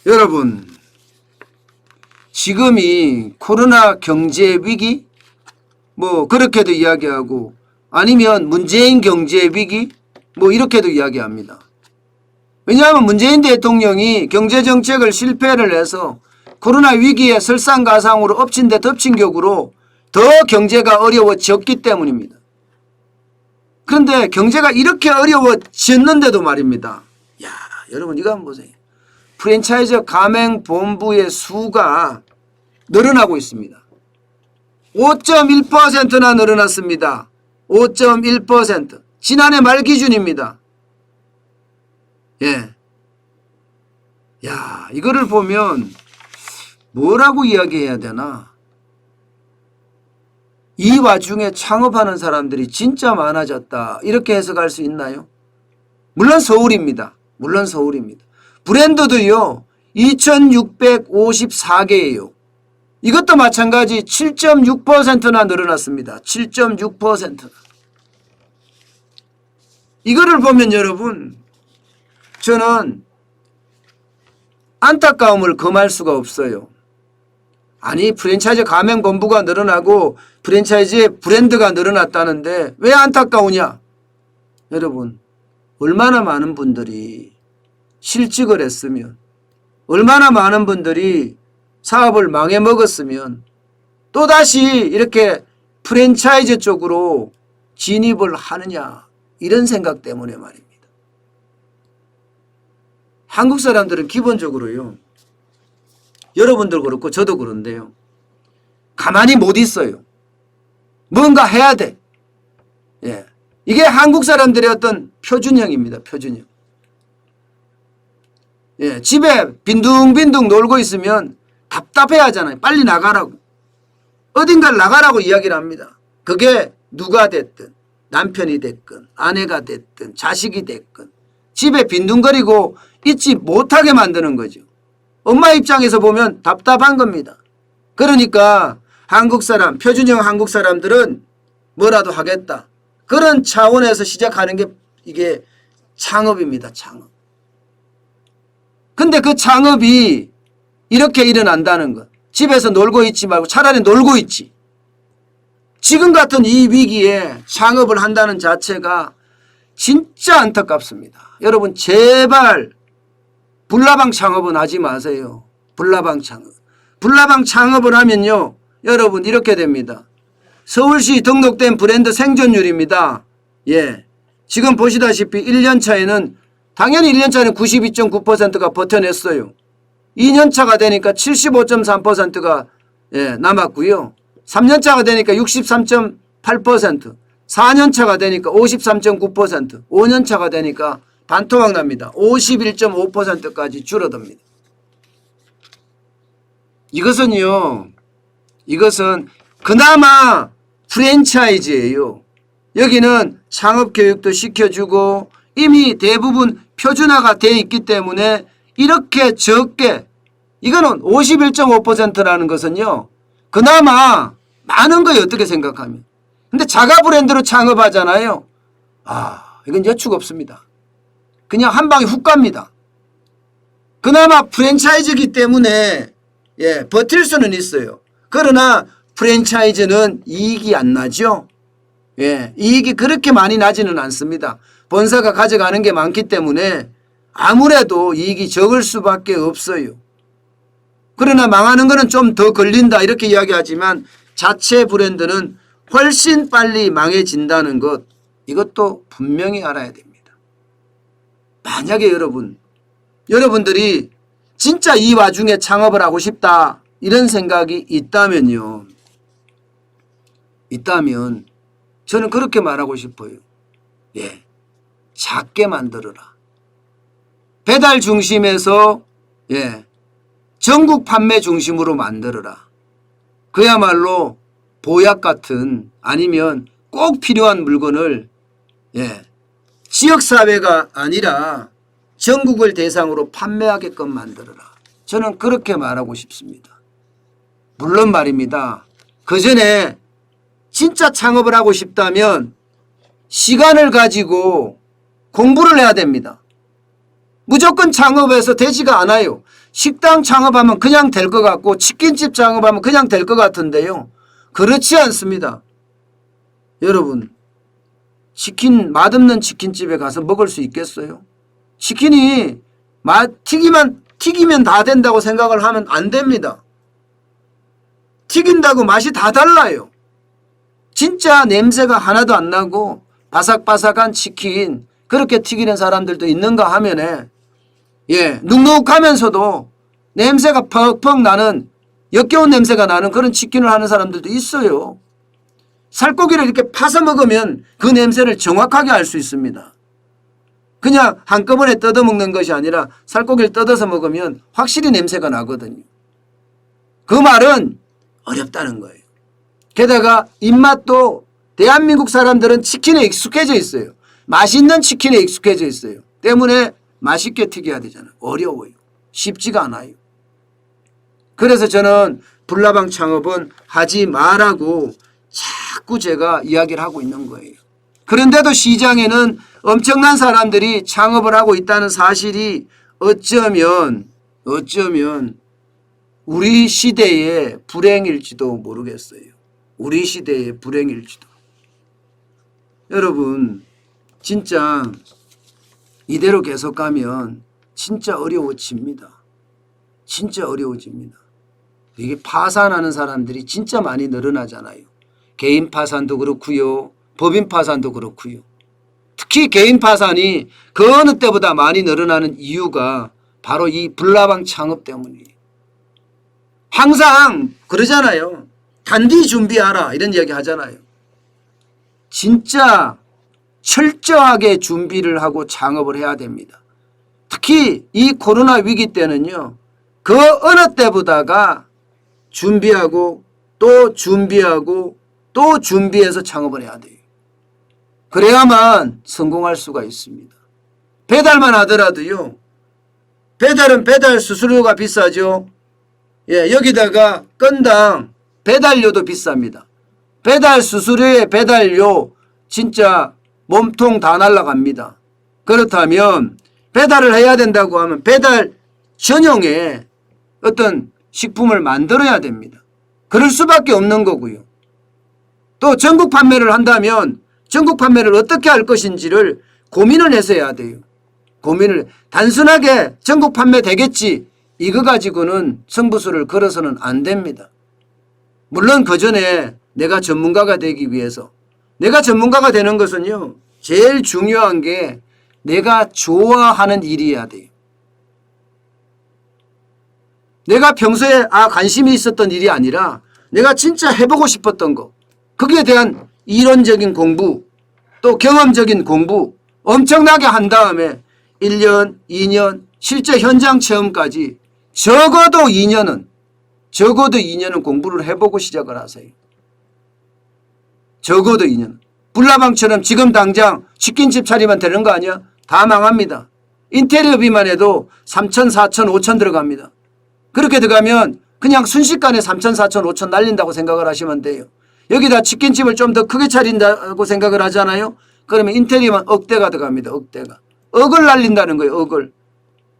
여러분, 지금이 코로나 경제 위기 뭐 그렇게도 이야기하고 아니면 문재인 경제 위기 뭐 이렇게도 이야기합니다. 왜냐하면 문재인 대통령이 경제정책을 실패를 해서 코로나 위기에 설상가상으로 엎친 데 덮친 격으로 더 경제가 어려워졌기 때문입니다. 그런데 경제가 이렇게 어려워졌는데도 말입니다. 야, 여러분 이거 한번 보세요. 프랜차이즈 가맹본부의 수가 늘어나고 있습니다. 5.1%나 늘어났습니다. 5.1%. 지난해 말 기준입니다. 예. 야, 이거를 보면 뭐라고 이야기해야 되나? 이 와중에 창업하는 사람들이 진짜 많아졌다. 이렇게 해석할 수 있나요? 물론 서울입니다. 물론 서울입니다. 브랜드도요. 2654개예요. 이것도 마찬가지 7.6%나 늘어났습니다. 7.6%. 이거를 보면 여러분 저는 안타까움을 금할 수가 없어요. 아니 프랜차이즈 가맹본부가 늘어나고 프랜차이즈의 브랜드가 늘어났다는데 왜 안타까우냐? 여러분 얼마나 많은 분들이 실직을 했으면 얼마나 많은 분들이 사업을 망해먹었으면 또다시 이렇게 프랜차이즈 쪽으로 진입을 하느냐 이런 생각 때문에 말입니다. 한국 사람들은 기본적으로요. 여러분들 그렇고 저도 그런데요. 가만히 못 있어요. 뭔가 해야 돼. 예. 이게 한국 사람들의 어떤 표준형입니다. 표준형. 예. 집에 빈둥빈둥 놀고 있으면 답답해 하잖아요. 빨리 나가라고. 어딘가를 나가라고 이야기를 합니다. 그게 누가 됐든 남편이 됐든 아내가 됐든 자식이 됐든 집에 빈둥거리고 있지 못하게 만드는 거죠. 엄마 입장에서 보면 답답한 겁니다. 그러니까 한국 사람, 표준형 한국 사람들은 뭐라도 하겠다. 그런 차원에서 시작하는 게 이게 창업입니다. 창업. 근데 그 창업이 이렇게 일어난다는 것. 집에서 놀고 있지 말고 차라리 놀고 있지. 지금 같은 이 위기에 창업을 한다는 자체가 진짜 안타깝습니다. 여러분 제발 불나방 창업은 하지 마세요. 불나방 창업. 불나방 창업을 하면요. 여러분 이렇게 됩니다. 서울시 등록된 브랜드 생존율입니다. 예. 지금 보시다시피 1년 차에는 당연히 1년 차는 92.9%가 버텨냈어요. 2년 차가 되니까 75.3%가 예, 남았고요. 3년 차가 되니까 63.8%, 4년 차가 되니까 53.9%, 5년 차가 되니까 반토막 납니다. 51.5%까지 줄어듭니다. 이것은 그나마 프랜차이즈예요. 여기는 창업 교육도 시켜주고 이미 대부분 표준화가 되어 있기 때문에 이렇게 적게 이거는 51.5%라는 것은요. 그나마 많은 거예요. 어떻게 생각하면. 근데 자가 브랜드로 창업하잖아요. 이건 여추가 없습니다. 그냥 한 방에 훅 갑니다. 그나마 프랜차이즈이기 때문에 예, 버틸 수는 있어요. 그러나 프랜차이즈는 이익이 안 나죠. 예, 이익이 그렇게 많이 나지는 않습니다. 본사가 가져가는 게 많기 때문에 아무래도 이익이 적을 수밖에 없어요. 그러나 망하는 거는 좀 더 걸린다 이렇게 이야기하지만 자체 브랜드는 훨씬 빨리 망해진다는 것 이것도 분명히 알아야 됩니다. 만약에 여러분들이 진짜 이 와중에 창업을 하고 싶다 이런 생각이 있다면 저는 그렇게 말하고 싶어요. 예, 작게 만들어라. 배달 중심에서 예, 전국 판매 중심으로 만들어라. 그야말로 보약 같은 아니면 꼭 필요한 물건을 예, 지역사회가 아니라 전국을 대상으로 판매하게끔 만들어라. 저는 그렇게 말하고 싶습니다. 물론 말입니다. 그 전에 진짜 창업을 하고 싶다면 시간을 가지고 공부를 해야 됩니다. 무조건 창업해서 되지가 않아요. 식당 창업하면 그냥 될 것 같고 치킨집 창업하면 그냥 될 것 같은데요. 그렇지 않습니다. 여러분, 치킨, 맛없는 치킨집에 가서 먹을 수 있겠어요? 치킨이 튀기면 다 된다고 생각을 하면 안 됩니다. 튀긴다고 맛이 다 달라요. 진짜 냄새가 하나도 안 나고 바삭바삭한 치킨 그렇게 튀기는 사람들도 있는가 하면은 눅눅하면서도 냄새가 퍽퍽 나는 역겨운 냄새가 나는 그런 치킨을 하는 사람들도 있어요. 살코기를 이렇게 파서 먹으면 그 냄새를 정확하게 알 수 있습니다. 그냥 한꺼번에 뜯어 먹는 것이 아니라 살코기를 뜯어서 먹으면 확실히 냄새가 나거든요. 그 말은 어렵다는 거예요. 게다가 입맛도 대한민국 사람들은 치킨에 익숙해져 있어요. 맛있는 치킨에 익숙해져 있어요. 때문에 맛있게 튀겨야 되잖아요. 어려워요. 쉽지가 않아요. 그래서 저는 불나방 창업은 하지 말라고 자꾸 제가 이야기를 하고 있는 거예요. 그런데도 시장에는 엄청난 사람들이 창업을 하고 있다는 사실이 어쩌면 우리 시대의 불행일지도 모르겠어요. 우리 시대의 불행일지도. 여러분, 진짜 이대로 계속 가면 진짜 어려워집니다. 진짜 어려워집니다. 이게 파산하는 사람들이 진짜 많이 늘어나잖아요. 개인 파산도 그렇고요. 법인 파산도 그렇고요. 특히 개인 파산이 그 어느 때보다 많이 늘어나는 이유가 바로 이 불나방 창업 때문이에요. 항상 그러잖아요. 단디 준비하라 이런 이야기 하잖아요. 진짜 철저하게 준비를 하고 창업을 해야 됩니다. 특히 이 코로나 위기 때는요. 그 어느 때보다가 준비하고 또 준비하고 또 준비해서 창업을 해야 돼요. 그래야만 성공할 수가 있습니다. 배달만 하더라도요. 배달은 배달 수수료가 비싸죠. 여기다가 건당 배달료도 비쌉니다. 배달 수수료에 배달료 진짜 몸통 다 날아갑니다. 그렇다면 배달을 해야 된다고 하면 배달 전용의 어떤 식품을 만들어야 됩니다. 그럴 수밖에 없는 거고요. 또 전국 판매를 한다면 전국 판매를 어떻게 할 것인지를 고민을 해서 해야 돼요. 고민을 단순하게 전국 판매 되겠지 이거 가지고는 승부수를 걸어서는 안 됩니다. 물론 그 전에 내가 전문가가 되기 위해서 내가 전문가가 되는 것은요. 제일 중요한 게 내가 좋아하는 일이어야 돼요. 내가 평소에 관심이 있었던 일이 아니라 내가 진짜 해보고 싶었던 거 거기에 대한 이론적인 공부 또 경험적인 공부 엄청나게 한 다음에 1년, 2년 실제 현장 체험까지 적어도 2년은 공부를 해보고 시작을 하세요. 적어도 2년. 불나방처럼 지금 당장 치킨집 차리면 되는 거 아니야? 다 망합니다. 인테리어비만 해도 3천, 4천, 5천 들어갑니다. 그렇게 들어가면 그냥 순식간에 3천, 4천, 5천 날린다고 생각을 하시면 돼요. 여기다 치킨집을 좀 더 크게 차린다고 생각을 하잖아요. 그러면 인테리어만 억대가 들어갑니다. 억대가. 억을 날린다는 거예요. 억을.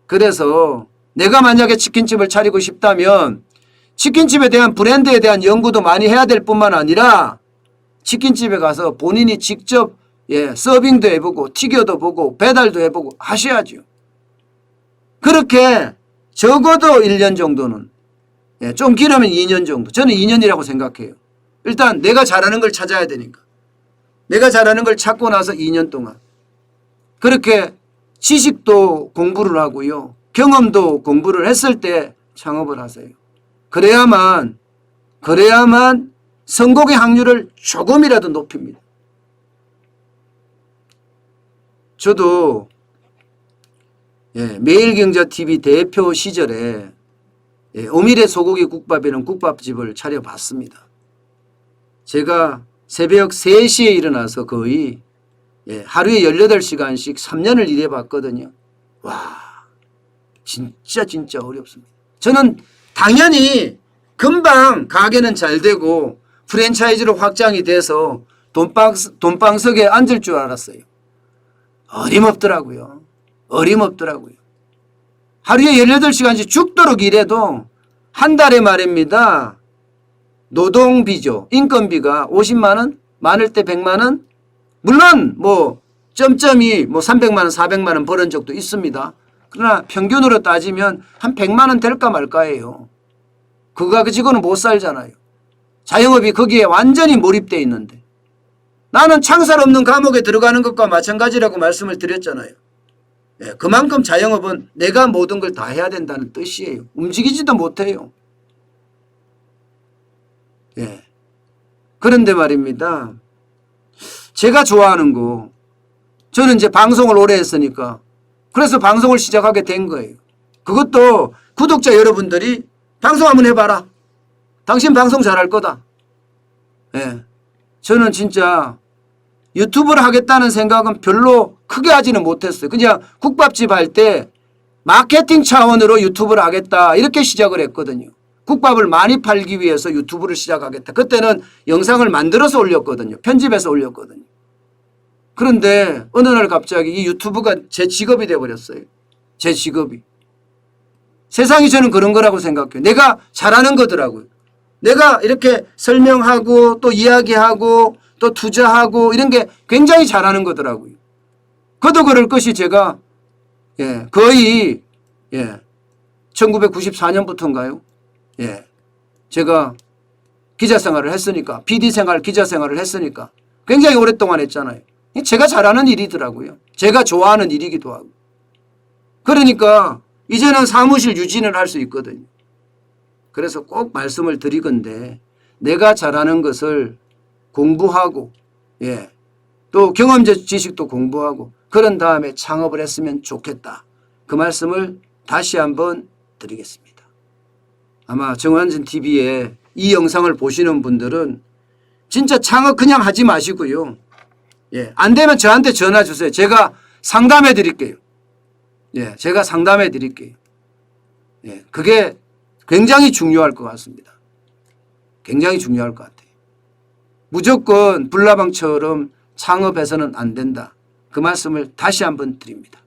그래서 내가 만약에 치킨집을 차리고 싶다면 치킨집에 대한 브랜드에 대한 연구도 많이 해야 될 뿐만 아니라 치킨집에 가서 본인이 직접 서빙도 해보고 튀겨도 보고 배달도 해보고 하셔야죠. 그렇게 적어도 1년 정도는 좀 길으면 2년 정도. 저는 2년이라고 생각해요. 일단 내가 잘하는 걸 찾아야 되니까. 내가 잘하는 걸 찾고 나서 2년 동안. 그렇게 지식도 공부를 하고요. 경험도 공부를 했을 때 창업을 하세요. 그래야만 성공의 확률을 조금이라도 높입니다. 저도 매일경제TV 대표 시절에 오미래 소고기 국밥이라는 국밥집을 차려봤습니다. 제가 새벽 3시에 일어나서 거의 하루에 18시간씩 3년을 일해봤거든요. 와, 진짜 어렵습니다. 저는 당연히 금방 가게는 잘 되고 프랜차이즈로 확장이 돼서 돈방석에 앉을 줄 알았어요. 어림없더라고요. 하루에 18시간씩 죽도록 일해도 한 달에 말입니다. 노동비죠. 인건비가 50만 원, 많을 때 100만 원. 물론 뭐 점점이 뭐 300만 원, 400만 원 벌은 적도 있습니다. 그러나 평균으로 따지면 한 100만 원 될까 말까예요. 그거 가지고는 못 살잖아요. 자영업이 거기에 완전히 몰입되어 있는데 나는 창살 없는 감옥에 들어가는 것과 마찬가지라고 말씀을 드렸잖아요. 예, 그만큼 자영업은 내가 모든 걸 다 해야 된다는 뜻이에요. 움직이지도 못해요. 예. 그런데 말입니다. 제가 좋아하는 거, 저는 이제 방송을 오래 했으니까 그래서 방송을 시작하게 된 거예요. 그것도 구독자 여러분들이 방송 한번 해봐라. 당신 방송 잘할 거다. 예. 저는 진짜 유튜브를 하겠다는 생각은 별로 크게 하지는 못했어요. 그냥 국밥집 할 때 마케팅 차원으로 유튜브를 하겠다 이렇게 시작을 했거든요. 국밥을 많이 팔기 위해서 유튜브를 시작하겠다. 그때는 영상을 만들어서 올렸거든요. 편집해서 올렸거든요. 그런데 어느 날 갑자기 이 유튜브가 제 직업이 되어버렸어요. 제 직업이. 세상이 저는 그런 거라고 생각해요. 내가 잘하는 거더라고요. 내가 이렇게 설명하고 또 이야기하고 또 투자하고 이런 게 굉장히 잘하는 거더라고요. 그도 그럴 것이 제가 거의 1994년부터인가요? 제가 기자 생활을 했으니까 PD 생활 기자 생활을 했으니까 굉장히 오랫동안 했잖아요. 제가 잘하는 일이더라고요. 제가 좋아하는 일이기도 하고. 그러니까 이제는 사무실 유진을 할 수 있거든요. 그래서 꼭 말씀을 드리건데 내가 잘하는 것을 공부하고 또 경험적 지식도 공부하고 그런 다음에 창업을 했으면 좋겠다. 그 말씀을 다시 한번 드리겠습니다. 아마 정환진 TV에 이 영상을 보시는 분들은 진짜 창업 그냥 하지 마시고요. 안 되면 저한테 전화 주세요. 제가 상담해 드릴게요. 제가 상담해 드릴게요. 그게 굉장히 중요할 것 같습니다. 굉장히 중요할 것 같아요. 무조건 불나방처럼 창업해서는 안 된다. 그 말씀을 다시 한번 드립니다.